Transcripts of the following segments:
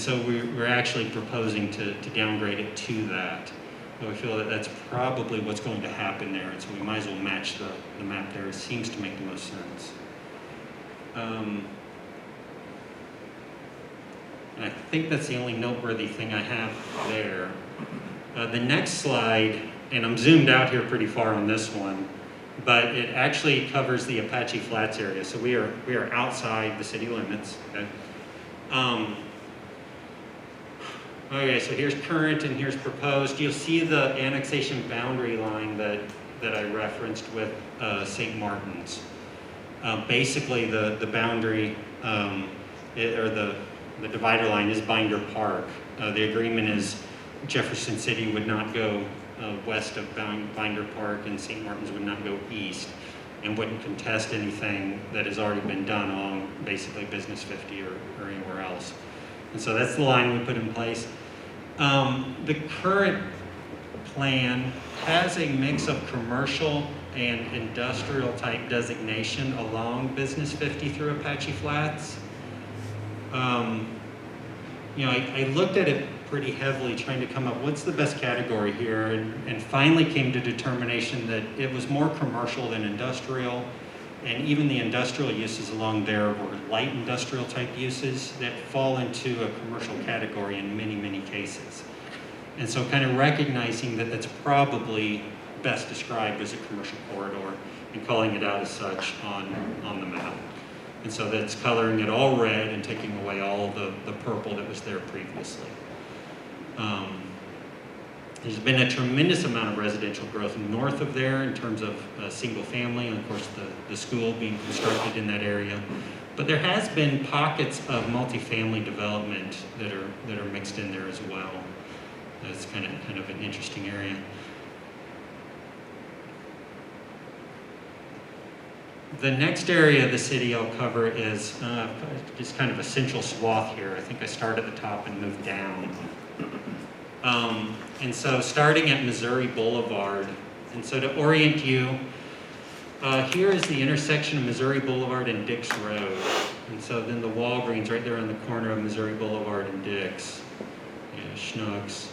So we're actually proposing to downgrade it to that. So we feel that that's probably what's going to happen there, and so we might as well match the map there. It seems to make the most sense. And I think that's the only noteworthy thing I have there. The next slide, and I'm zoomed out here pretty far on this one, but it actually covers the Apache Flats area. So we are outside the city limits. Okay. Okay, so here's current and here's proposed. You'll see the annexation boundary line that I referenced with St. Martin's. Basically, the boundary or the divider line is Binder Park. The agreement is Jefferson City would not go west of Binder Park, and St. Martin's would not go east, and wouldn't contest anything that has already been done along basically Business 50 or anywhere else. And so that's the line we put in place. The current plan has a mix of commercial and industrial type designation along Business 50 through Apache Flats. You know, I looked at it pretty heavily trying to come up what's the best category here, and finally came to determination that it was more commercial than industrial. And even the industrial uses along there were light industrial type uses that fall into a commercial category in many, many cases. And so kind of recognizing that that's probably best described as a commercial corridor and calling it out as such on the map. And so that's coloring it all red and taking away all the purple that was there previously. There's been a tremendous amount of residential growth north of there in terms of single family, and of course the school being constructed in that area. But there has been pockets of multifamily development that are mixed in there as well. That's kind of an interesting area. The next area of the city I'll cover is just kind of a central swath here. I think I start at the top and move down. And so starting at Missouri Boulevard, and so to orient you, here is the intersection of Missouri Boulevard and Dix Road. And so then the Walgreens right there on the corner of Missouri Boulevard and Dix. Yeah, Schnucks.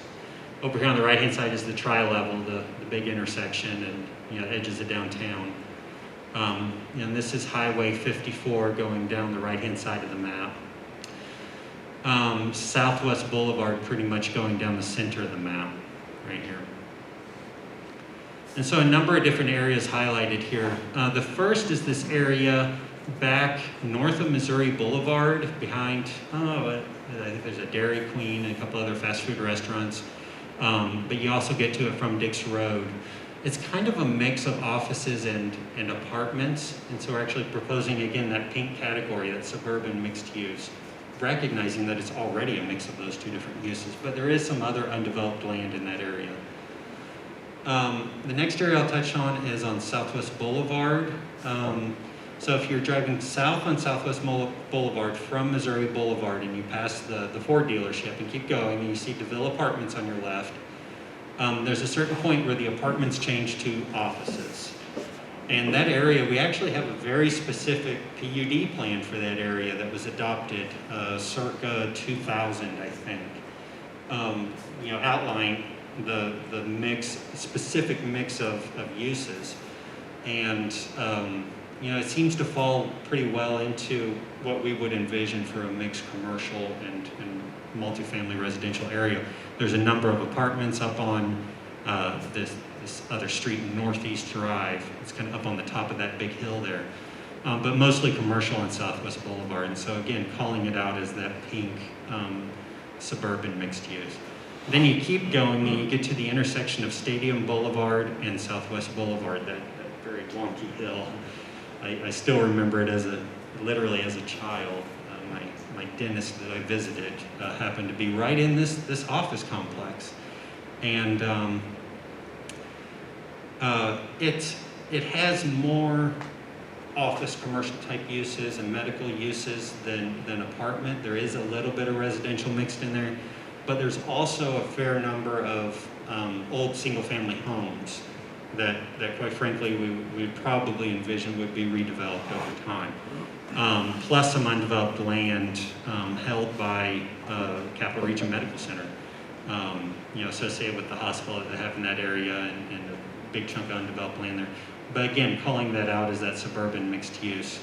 Over here on the right-hand side is the tri-level, the big intersection, and you know, edges of downtown. And this is Highway 54 going down the right-hand side of the map. Southwest Boulevard pretty much going down the center of the map, right here. And so a number of different areas highlighted here. The first is this area back north of Missouri Boulevard behind, I think there's a Dairy Queen and a couple other fast food restaurants. But you also get to it from Dix Road. It's kind of a mix of offices and apartments. And so we're actually proposing, again, that pink category, that suburban mixed use, recognizing that it's already a mix of those two different uses, but there is some other undeveloped land in that area. The next area I'll touch on is on Southwest Boulevard. So if you're driving south on Southwest Boulevard from Missouri Boulevard and you pass the Ford dealership and keep going and you see DeVille Apartments on your left, there's a certain point where the apartments change to offices. And that area, we actually have a very specific PUD plan for that area that was adopted circa 2000, I think. You know, outline the specific mix of uses. And you know, it seems to fall pretty well into what we would envision for a mixed commercial and multifamily residential area. There's a number of apartments up on this other street, Northeast Drive. It's kind of up on the top of that big hill there. But mostly commercial on Southwest Boulevard. And so again, calling it out as that pink suburban mixed use. Then you keep going and you get to the intersection of Stadium Boulevard and Southwest Boulevard, that very wonky hill. I still remember it literally as a child. My dentist that I visited happened to be right in this office complex. And it has more office commercial type uses and medical uses than apartment. There is a little bit of residential mixed in there, but there's also a fair number of old single family homes that quite frankly we would probably envision would be redeveloped over time. Plus some undeveloped land held by Capital Region Medical Center, associated with the hospital that they have in that area, and a big chunk of undeveloped land there. But again, calling that out as that suburban mixed use.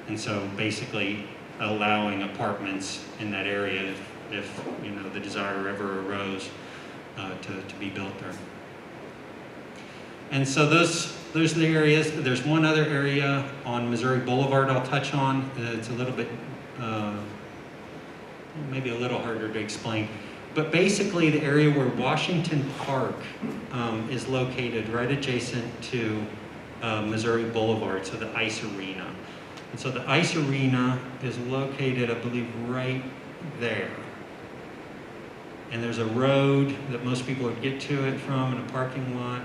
And so basically allowing apartments in that area if the desire ever arose to be built there. And so those are the areas. There's one other area on Missouri Boulevard I'll touch on. It's a little bit, maybe a little harder to explain. But basically the area where Washington Park is located right adjacent to Missouri Boulevard, so the ice arena. And so the ice arena is located, I believe, right there. And there's a road that most people would get to it from, and a parking lot.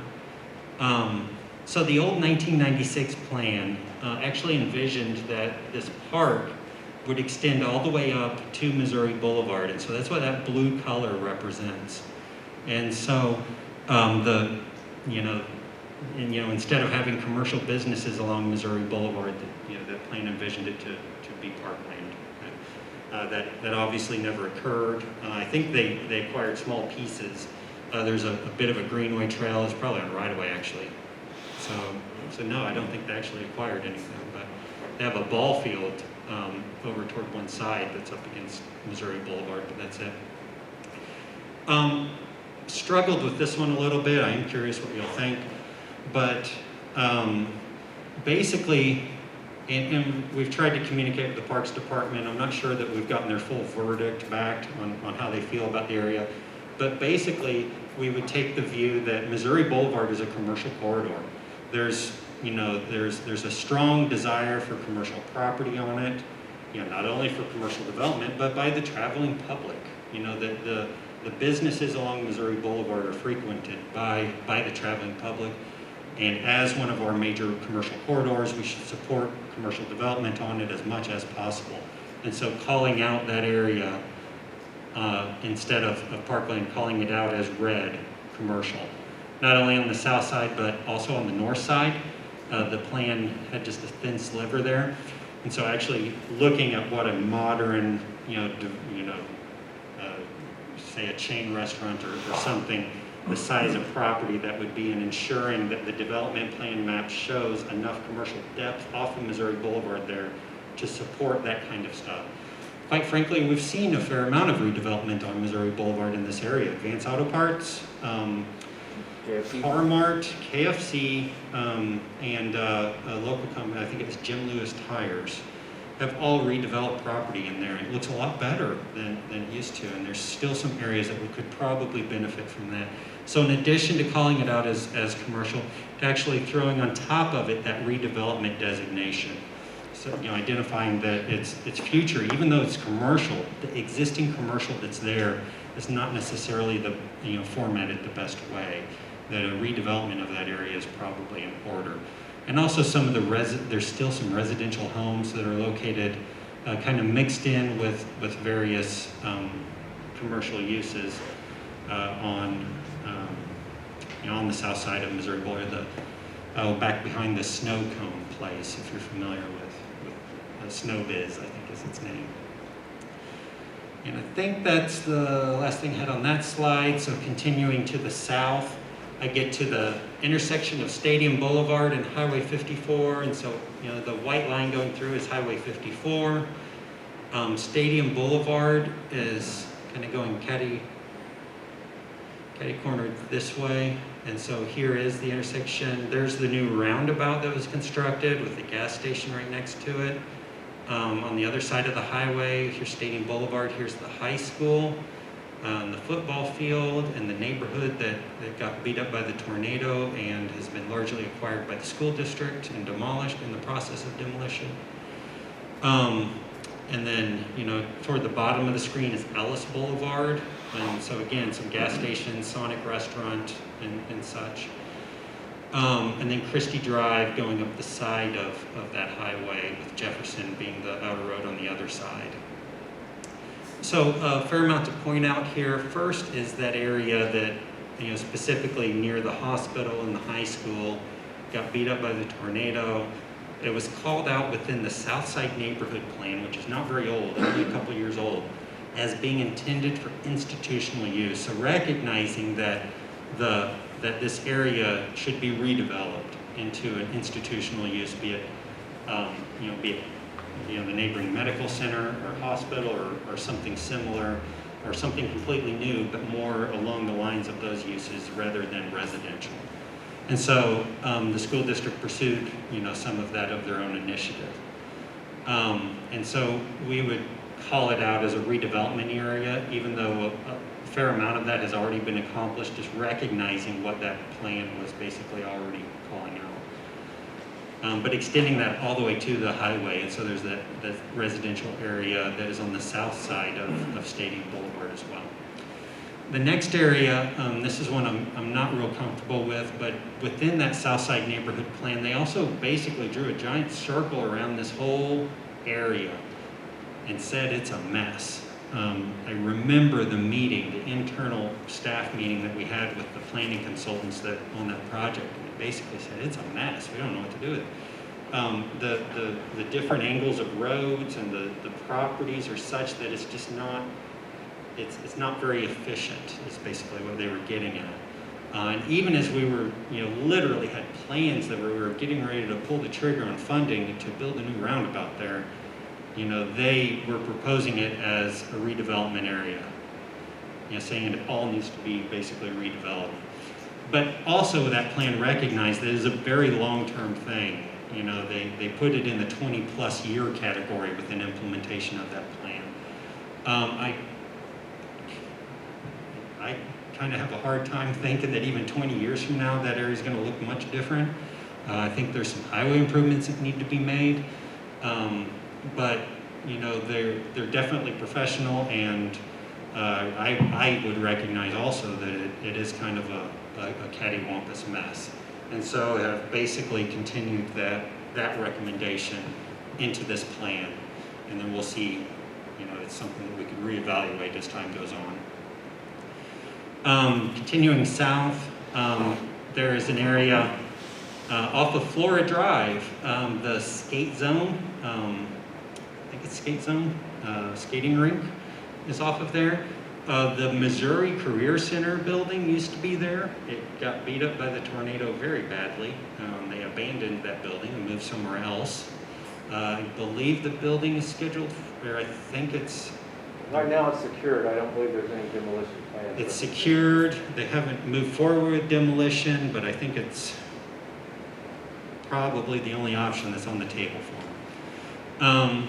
So the old 1996 plan actually envisioned that this park would extend all the way up to Missouri Boulevard, and so that's what that blue color represents. And so instead of having commercial businesses along Missouri Boulevard, that plan envisioned it to be parkland. That obviously never occurred. I think they acquired small pieces. There's a bit of a greenway trail. It's probably on right-of-way, actually. So no, I don't think they actually acquired anything. But they have a ball field over toward one side that's up against Missouri Boulevard, but that's it. Struggled with this one a little bit. I am curious what you'll think. But basically, and we've tried to communicate with the Parks Department. I'm not sure that we've gotten their full verdict back on how they feel about the area. But basically, we would take the view that Missouri Boulevard is a commercial corridor. There's a strong desire for commercial property on it, not only for commercial development, but by the traveling public. The businesses along Missouri Boulevard are frequented by the traveling public. And as one of our major commercial corridors, we should support commercial development on it as much as possible. And so calling out that area, instead of parkland, calling it out as red, commercial. Not only on the south side, but also on the north side. The plan had just a thin sliver there. And so actually looking at what a modern, say a chain restaurant or something, the size of property that would be, and ensuring that the development plan map shows enough commercial depth off of Missouri Boulevard there to support that kind of stuff. Quite frankly, we've seen a fair amount of redevelopment on Missouri Boulevard in this area. Advance Auto Parts, Car-Mart, KFC, and a local company, I think it was Jim Lewis Tires, have all redeveloped property in there. It looks a lot better than it used to, and there's still some areas that we could probably benefit from that. So in addition to calling it out as commercial, to actually throwing on top of it that redevelopment designation. So, identifying that it's future, even though it's commercial, the existing commercial that's there is not necessarily formatted the best way. That a redevelopment of that area is probably in order. And also some of there's still some residential homes that are located kind of mixed in with various commercial uses on the south side of Missouri Boulevard, back behind the Snow Cone place, if you're familiar with Snow Biz, I think is its name. And I think that's the last thing I had on that slide. So continuing to the south, I get to the intersection of Stadium Boulevard and Highway 54, and so the white line going through is Highway 54. Stadium Boulevard is kind of going catty cornered this way, and so here is the intersection. There's the new roundabout that was constructed with the gas station right next to it. On the other side of the highway, here's Stadium Boulevard, here's the high school. The football field and the neighborhood that got beat up by the tornado and has been largely acquired by the school district and demolished in the process of demolition. And then, toward the bottom of the screen is Ellis Boulevard. And so again, some gas stations, Sonic Restaurant and such. And then Christie Drive going up the side of that highway, with Jefferson being the outer road on the other side. So a fair amount to point out here. First is that area that specifically near the hospital and the high school, got beat up by the tornado. It was called out within the Southside Neighborhood Plan, which is not very old, only a couple years old, as being intended for institutional use. So recognizing that this area should be redeveloped into an institutional use, be it the neighboring medical center or hospital or something similar, or something completely new, but more along the lines of those uses rather than residential. And so the school district pursued, some of that of their own initiative. And so we would call it out as a redevelopment area, even though a fair amount of that has already been accomplished, just recognizing what that plan was basically already calling out. But extending that all the way to the highway, and so there's that residential area that is on the south side of Stadium Boulevard as well. The next area, this is one I'm not real comfortable with, but within that Southside Neighborhood Plan, they also basically drew a giant circle around this whole area and said it's a mess. I remember the meeting, the internal staff meeting that we had with the planning consultants on that project, and they basically said it's a mess. We don't know what to do with it. The different angles of roads and the properties are such that it's just not. It's not very efficient, is basically what they were getting at. And even as we were, literally had plans that we were getting ready to pull the trigger on funding to build a new roundabout there, they were proposing it as a redevelopment area, saying it all needs to be basically redeveloped. But also that plan recognized that it is a very long-term thing. They put it in the 20-plus year category within implementation of that plan. I kind of have a hard time thinking that even 20 years from now that area is going to look much different. I think there's some highway improvements that need to be made, but they're definitely professional, and I would recognize also that it is kind of a cattywampus mess, and so have basically continued that recommendation into this plan, and then we'll see. It's something that we could reevaluate as time goes on. Continuing south, there is an area off of Flora Drive, the skate zone, I think it's skate zone, skating rink is off of there. The Missouri Career Center building used to be there. It got beat up by the tornado very badly. They abandoned that building and moved somewhere else. I believe the building is scheduled for, I think it's... Right now it's secured. I don't believe there's any demolition plans. It's secured. They haven't moved forward with demolition, but I think it's probably the only option that's on the table for them.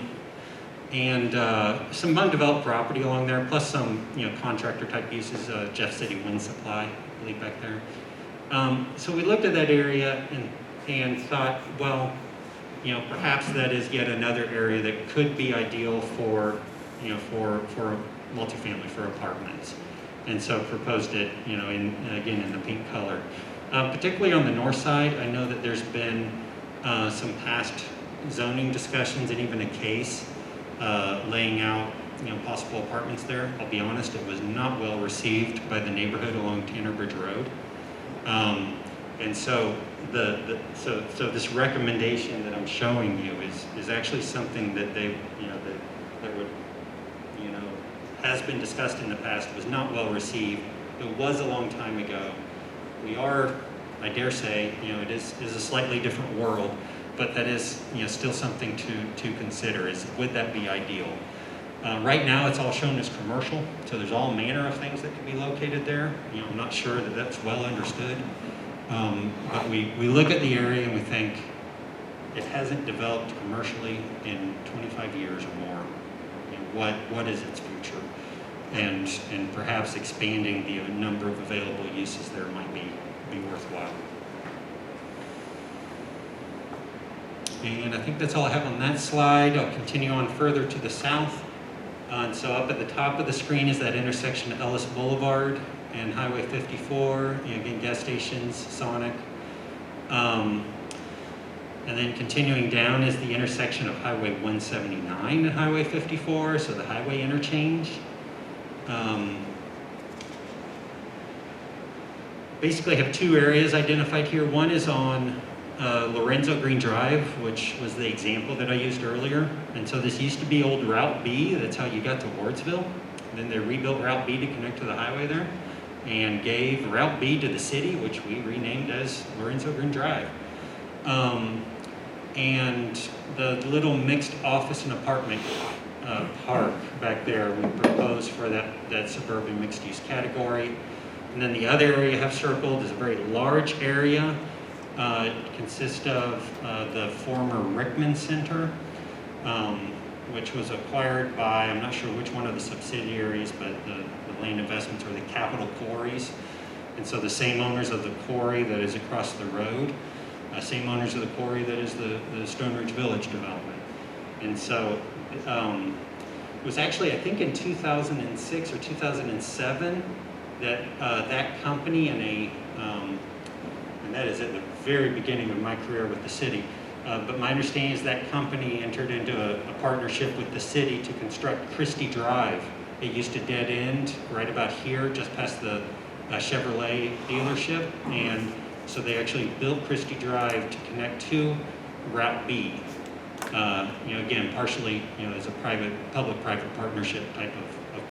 Some undeveloped property along there, plus some contractor type uses. Jeff City Wind Supply, I believe, back there. So we looked at that area and thought, well, perhaps that is yet another area that could be ideal for multifamily, for apartments. And so proposed it, again, in the pink color. Particularly on the north side, I know that there's been some past zoning discussions and even a case laying out, possible apartments there. I'll be honest, it was not well received by the neighborhood along Tanner Bridge Road. And so so this recommendation that I'm showing you is actually something that they, that would, has been discussed in the past, was not well received. It was a long time ago. We are, I dare say, it is a slightly different world, but that is, still something to consider. Is would that be ideal? Right now, it's all shown as commercial, so there's all manner of things that can be located there. I'm not sure that that's well understood, but we look at the area and we think it hasn't developed commercially in 25 years or more. What is its future? And perhaps expanding the number of available uses there might be worthwhile. And I think that's all I have on that slide. I'll continue on further to the south. And so up at the top of the screen is that intersection of Ellis Boulevard and Highway 54, again, gas stations, Sonic. And then continuing down is the intersection of Highway 179 and Highway 54, so the highway interchange. basically have two areas identified here. One is on Lorenzo Greene Drive, which was the example that I used earlier. And so this used to be old Route B. That's how you got to Wardsville. And then they rebuilt Route B to connect to the highway there and gave Route B to the city, which we renamed as Lorenzo Greene Drive. And the little mixed office and apartment park back there we proposed for that suburban mixed use category. And then the other area I have circled is a very large area. It consists of the former Rickman Center, which was acquired by, I'm not sure which one of the subsidiaries, but the land investments or the capital quarries. And so the same owners of the quarry that is across the road, same owners of the quarry that is the Stone Ridge Village development. And so it was actually, I think in 2006 or 2007, that that company and that is at the very beginning of my career with the city. But my understanding is that company entered into a partnership with the city to construct Christie Drive. It used to dead end right about here, just past the Chevrolet dealership. And so they actually built Christie Drive to connect to Route B. Again, partially, as a public-private partnership type of